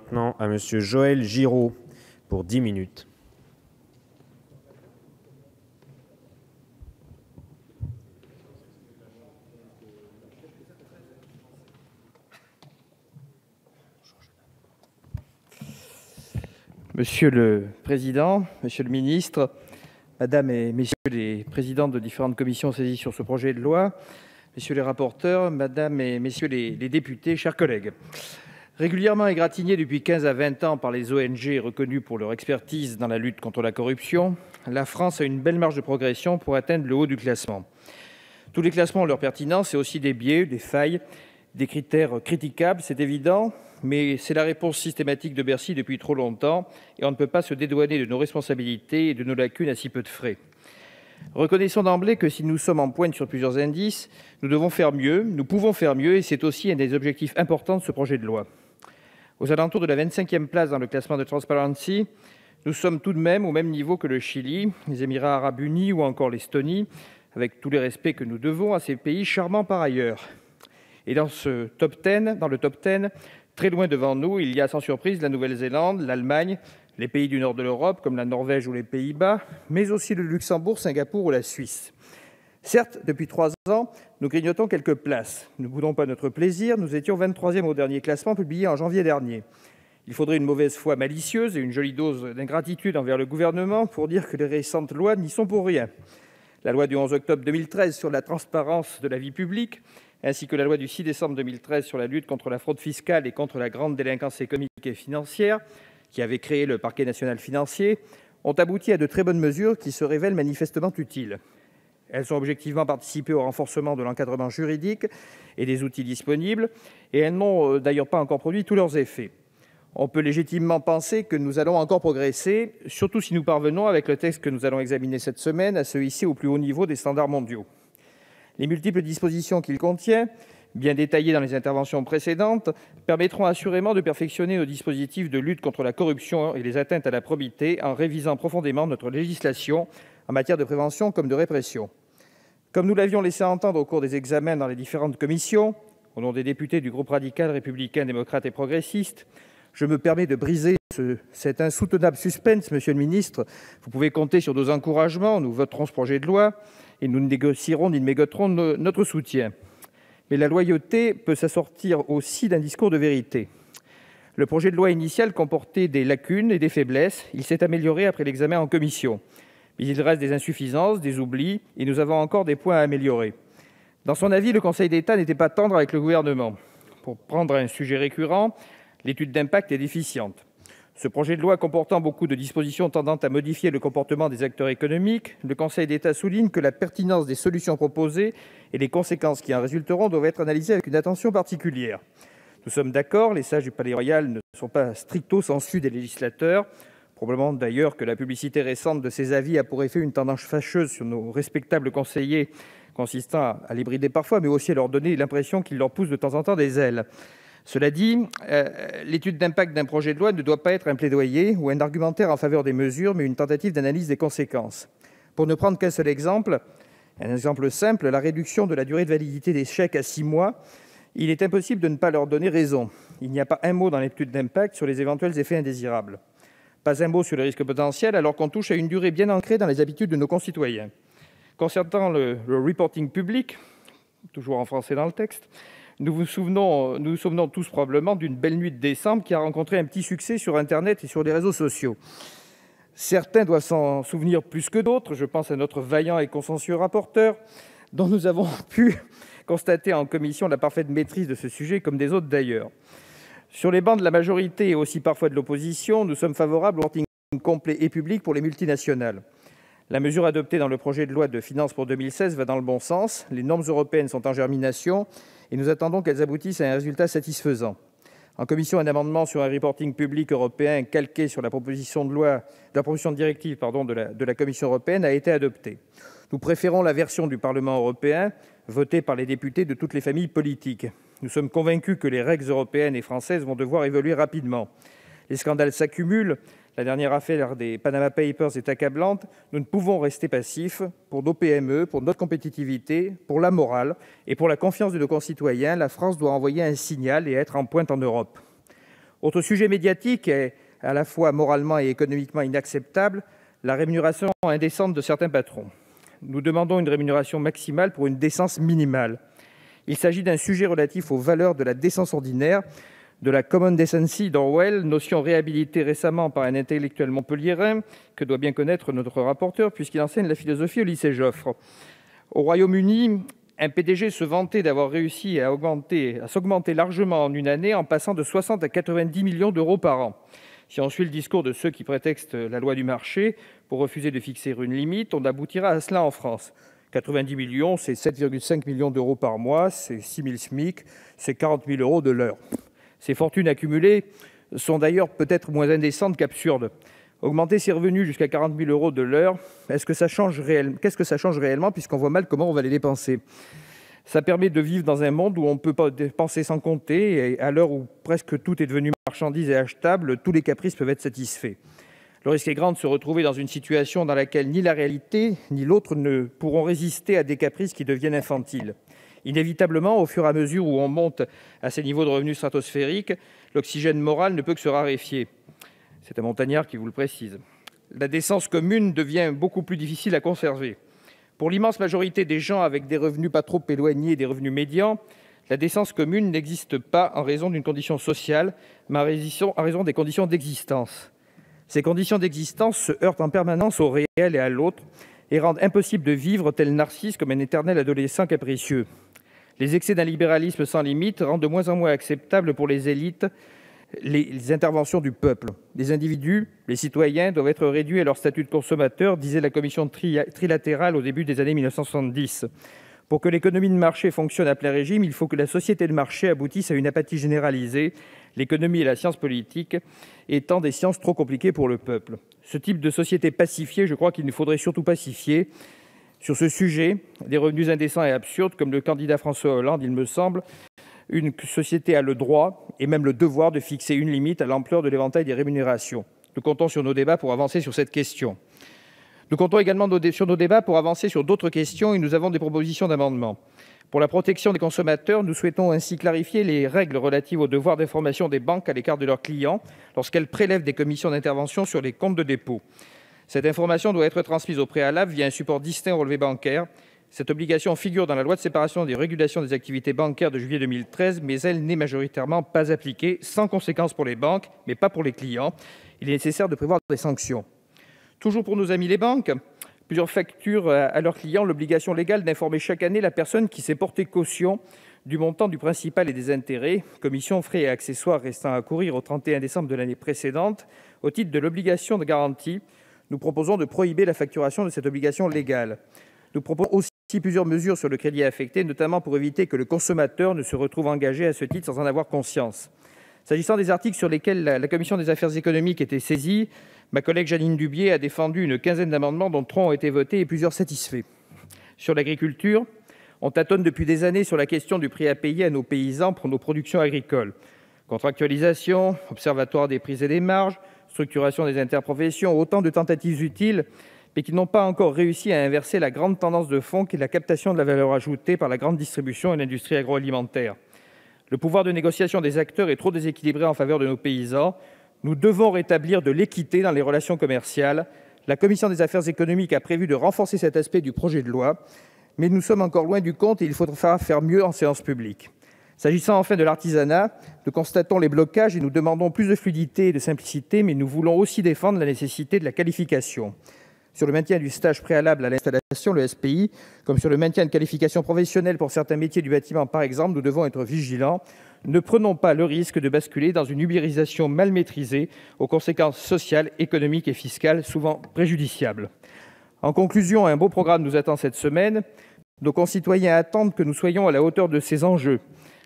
maintenant à Monsieur Joël Giraud pour 10 minutes. Monsieur le président, monsieur le ministre, madame et messieurs les présidents de différentes commissions saisies sur ce projet de loi, messieurs les rapporteurs, madame et messieurs les députés, chers collègues. Régulièrement égratignée depuis 15 à 20 ans par les ONG reconnues pour leur expertise dans la lutte contre la corruption, la France a une belle marge de progression pour atteindre le haut du classement. Tous les classements ont leur pertinence et aussi des biais, des failles, des critères critiquables, c'est évident, mais c'est la réponse systématique de Bercy depuis trop longtemps et on ne peut pas se dédouaner de nos responsabilités et de nos lacunes à si peu de frais. Reconnaissons d'emblée que si nous sommes en pointe sur plusieurs indices, nous devons faire mieux, nous pouvons faire mieux et c'est aussi un des objectifs importants de ce projet de loi. Aux alentours de la 25e place dans le classement de Transparency, nous sommes tout de même au même niveau que le Chili, les Émirats arabes unis ou encore l'Estonie, avec tous les respects que nous devons à ces pays charmants par ailleurs. Et dans le top 10, très loin devant nous, il y a sans surprise la Nouvelle-Zélande, l'Allemagne, les pays du nord de l'Europe comme la Norvège ou les Pays-Bas, mais aussi le Luxembourg, Singapour ou la Suisse. Certes, depuis 3 ans, nous grignotons quelques places. Ne boudons pas notre plaisir, nous étions 23e au dernier classement publié en janvier dernier. Il faudrait une mauvaise foi malicieuse et une jolie dose d'ingratitude envers le gouvernement pour dire que les récentes lois n'y sont pour rien. La loi du 11 octobre 2013 sur la transparence de la vie publique, ainsi que la loi du 6 décembre 2013 sur la lutte contre la fraude fiscale et contre la grande délinquance économique et financière, qui avait créé le parquet national financier, ont abouti à de très bonnes mesures qui se révèlent manifestement utiles. Elles ont objectivement participé au renforcement de l'encadrement juridique et des outils disponibles, et elles n'ont d'ailleurs pas encore produit tous leurs effets. On peut légitimement penser que nous allons encore progresser, surtout si nous parvenons, avec le texte que nous allons examiner cette semaine, à se hisser au plus haut niveau des standards mondiaux. Les multiples dispositions qu'il contient, bien détaillées dans les interventions précédentes, permettront assurément de perfectionner nos dispositifs de lutte contre la corruption et les atteintes à la probité en révisant profondément notre législation en matière de prévention comme de répression. Comme nous l'avions laissé entendre au cours des examens dans les différentes commissions, au nom des députés du groupe radical, républicain, démocrate et progressiste, je me permets de briser cet insoutenable suspense, monsieur le ministre. Vous pouvez compter sur nos encouragements, nous voterons ce projet de loi et nous ne négocierons ni ne mégoterons notre soutien. Mais la loyauté peut s'assortir aussi d'un discours de vérité. Le projet de loi initial comportait des lacunes et des faiblesses. Il s'est amélioré après l'examen en commission. Mais il reste des insuffisances, des oublis, et nous avons encore des points à améliorer. Dans son avis, le Conseil d'État n'était pas tendre avec le gouvernement. Pour prendre un sujet récurrent, l'étude d'impact est déficiente. Ce projet de loi comportant beaucoup de dispositions tendant à modifier le comportement des acteurs économiques, le Conseil d'État souligne que la pertinence des solutions proposées et les conséquences qui en résulteront doivent être analysées avec une attention particulière. Nous sommes d'accord, les sages du Palais Royal ne sont pas stricto sensu des législateurs, probablement d'ailleurs que la publicité récente de ces avis a pour effet une tendance fâcheuse sur nos respectables conseillers, consistant à les brider parfois, mais aussi à leur donner l'impression qu'ils leur poussent de temps en temps des ailes. Cela dit, l'étude d'impact d'un projet de loi ne doit pas être un plaidoyer ou un argumentaire en faveur des mesures, mais une tentative d'analyse des conséquences. Pour ne prendre qu'un seul exemple, un exemple simple, la réduction de la durée de validité des chèques à 6 mois, il est impossible de ne pas leur donner raison. Il n'y a pas un mot dans l'étude d'impact sur les éventuels effets indésirables. Pas un mot sur les risques potentiels, alors qu'on touche à une durée bien ancrée dans les habitudes de nos concitoyens. Concernant le reporting public, toujours en français dans le texte, nous nous souvenons tous probablement d'une belle nuit de décembre qui a rencontré un petit succès sur Internet et sur les réseaux sociaux. Certains doivent s'en souvenir plus que d'autres. Je pense à notre vaillant et consciencieux rapporteur, dont nous avons pu constater en commission la parfaite maîtrise de ce sujet, comme des autres d'ailleurs. Sur les bancs de la majorité et aussi parfois de l'opposition, nous sommes favorables au reporting complet et public pour les multinationales. La mesure adoptée dans le projet de loi de finances pour 2016 va dans le bon sens. Les normes européennes sont en germination et nous attendons qu'elles aboutissent à un résultat satisfaisant. En commission, un amendement sur un reporting public européen calqué sur la proposition de directive de la Commission européenne a été adopté. Nous préférons la version du Parlement européen votée par les députés de toutes les familles politiques. Nous sommes convaincus que les règles européennes et françaises vont devoir évoluer rapidement. Les scandales s'accumulent. La dernière affaire des Panama Papers est accablante. Nous ne pouvons rester passifs. Pour nos PME, pour notre compétitivité, pour la morale et pour la confiance de nos concitoyens, la France doit envoyer un signal et être en pointe en Europe. Autre sujet médiatique et à la fois moralement et économiquement inacceptable, la rémunération indécente de certains patrons. Nous demandons une rémunération maximale pour une décence minimale. Il s'agit d'un sujet relatif aux valeurs de la décence ordinaire, de la common decency d'Orwell, notion réhabilitée récemment par un intellectuel montpelliérain que doit bien connaître notre rapporteur puisqu'il enseigne la philosophie au lycée Joffre. Au Royaume-Uni, un PDG se vantait d'avoir réussi à s'augmenter largement en une année en passant de 60 à 90 millions d'euros par an. Si on suit le discours de ceux qui prétextent la loi du marché pour refuser de fixer une limite, on aboutira à cela en France. 90 millions, c'est 7,5 millions d'euros par mois, c'est 6 000 SMIC, c'est 40 000 euros de l'heure. Ces fortunes accumulées sont d'ailleurs peut-être moins indécentes qu'absurdes. Augmenter ses revenus jusqu'à 40 000 euros de l'heure, qu'est-ce que ça change réellement puisqu'on voit mal comment on va les dépenser? Ça permet de vivre dans un monde où on ne peut pas dépenser sans compter, et à l'heure où presque tout est devenu marchandise et achetable, tous les caprices peuvent être satisfaits. Le risque est grand de se retrouver dans une situation dans laquelle ni la réalité ni l'autre ne pourront résister à des caprices qui deviennent infantiles. Inévitablement, au fur et à mesure où on monte à ces niveaux de revenus stratosphériques, l'oxygène moral ne peut que se raréfier. C'est un montagnard qui vous le précise. La décence commune devient beaucoup plus difficile à conserver. Pour l'immense majorité des gens avec des revenus pas trop éloignés des revenus médians, la décence commune n'existe pas en raison d'une condition sociale, mais en raison des conditions d'existence. Ces conditions d'existence se heurtent en permanence au réel et à l'autre et rendent impossible de vivre tel Narcisse comme un éternel adolescent capricieux. Les excès d'un libéralisme sans limite rendent de moins en moins acceptables pour les élites les interventions du peuple. Les individus, les citoyens, doivent être réduits à leur statut de consommateur, disait la commission trilatérale au début des années 1970. Pour que l'économie de marché fonctionne à plein régime, il faut que la société de marché aboutisse à une apathie généralisée, l'économie et la science politique étant des sciences trop compliquées pour le peuple. Ce type de société pacifiée, je crois qu'il ne faudrait surtout pacifier. Sur ce sujet, des revenus indécents et absurdes, comme le candidat François Hollande, il me semble, une société a le droit et même le devoir de fixer une limite à l'ampleur de l'éventail des rémunérations. Nous comptons sur nos débats pour avancer sur cette question. Nous comptons également sur nos débats pour avancer sur d'autres questions et nous avons des propositions d'amendements. Pour la protection des consommateurs, nous souhaitons ainsi clarifier les règles relatives au devoir d'information des banques à l'égard de leurs clients lorsqu'elles prélèvent des commissions d'intervention sur les comptes de dépôt. Cette information doit être transmise au préalable via un support distinct au relevé bancaire. Cette obligation figure dans la loi de séparation des régulations des activités bancaires de juillet 2013, mais elle n'est majoritairement pas appliquée, sans conséquence pour les banques, mais pas pour les clients. Il est nécessaire de prévoir des sanctions. Toujours pour nos amis les banques, plusieurs factures à leurs clients l'obligation légale d'informer chaque année la personne qui s'est portée caution du montant du principal et des intérêts, commissions, frais et accessoires restant à courir au 31 décembre de l'année précédente, au titre de l'obligation de garantie. Nous proposons de prohiber la facturation de cette obligation légale. Nous proposons aussi plusieurs mesures sur le crédit affecté, notamment pour éviter que le consommateur ne se retrouve engagé à ce titre sans en avoir conscience. S'agissant des articles sur lesquels la Commission des affaires économiques était saisie, ma collègue Jeanine Dubié a défendu une quinzaine d'amendements dont 3 ont été votés et plusieurs satisfaits. Sur l'agriculture, on tâtonne depuis des années sur la question du prix à payer à nos paysans pour nos productions agricoles. Contractualisation, observatoire des prix et des marges, structuration des interprofessions, autant de tentatives utiles, mais qui n'ont pas encore réussi à inverser la grande tendance de fond qui est la captation de la valeur ajoutée par la grande distribution et l'industrie agroalimentaire. Le pouvoir de négociation des acteurs est trop déséquilibré en faveur de nos paysans. Nous devons rétablir de l'équité dans les relations commerciales. La Commission des affaires économiques a prévu de renforcer cet aspect du projet de loi, mais nous sommes encore loin du compte et il faudra faire mieux en séance publique. S'agissant enfin de l'artisanat, nous constatons les blocages et nous demandons plus de fluidité et de simplicité, mais nous voulons aussi défendre la nécessité de la qualification. Sur le maintien du stage préalable à l'installation, le SPI, comme sur le maintien de qualification professionnelle pour certains métiers du bâtiment par exemple, nous devons être vigilants. Ne prenons pas le risque de basculer dans une ubérisation mal maîtrisée aux conséquences sociales, économiques et fiscales souvent préjudiciables. En conclusion, un beau programme nous attend cette semaine. Nos concitoyens attendent que nous soyons à la hauteur de ces enjeux.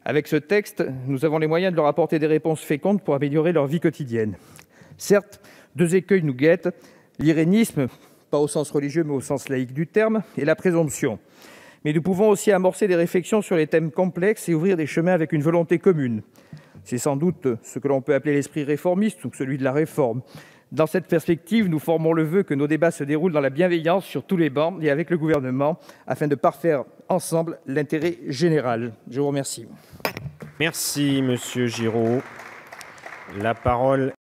Avec ce texte, nous avons les moyens de leur apporter des réponses fécondes pour améliorer leur vie quotidienne. Certes, 2 écueils nous guettent, l'irénisme, pas au sens religieux mais au sens laïque du terme, et la présomption. Mais nous pouvons aussi amorcer des réflexions sur les thèmes complexes et ouvrir des chemins avec une volonté commune. C'est sans doute ce que l'on peut appeler l'esprit réformiste ou celui de la réforme. Dans cette perspective, nous formons le vœu que nos débats se déroulent dans la bienveillance sur tous les bancs et avec le gouvernement afin de parfaire ensemble l'intérêt général. Je vous remercie. Merci, Monsieur Giraud. La parole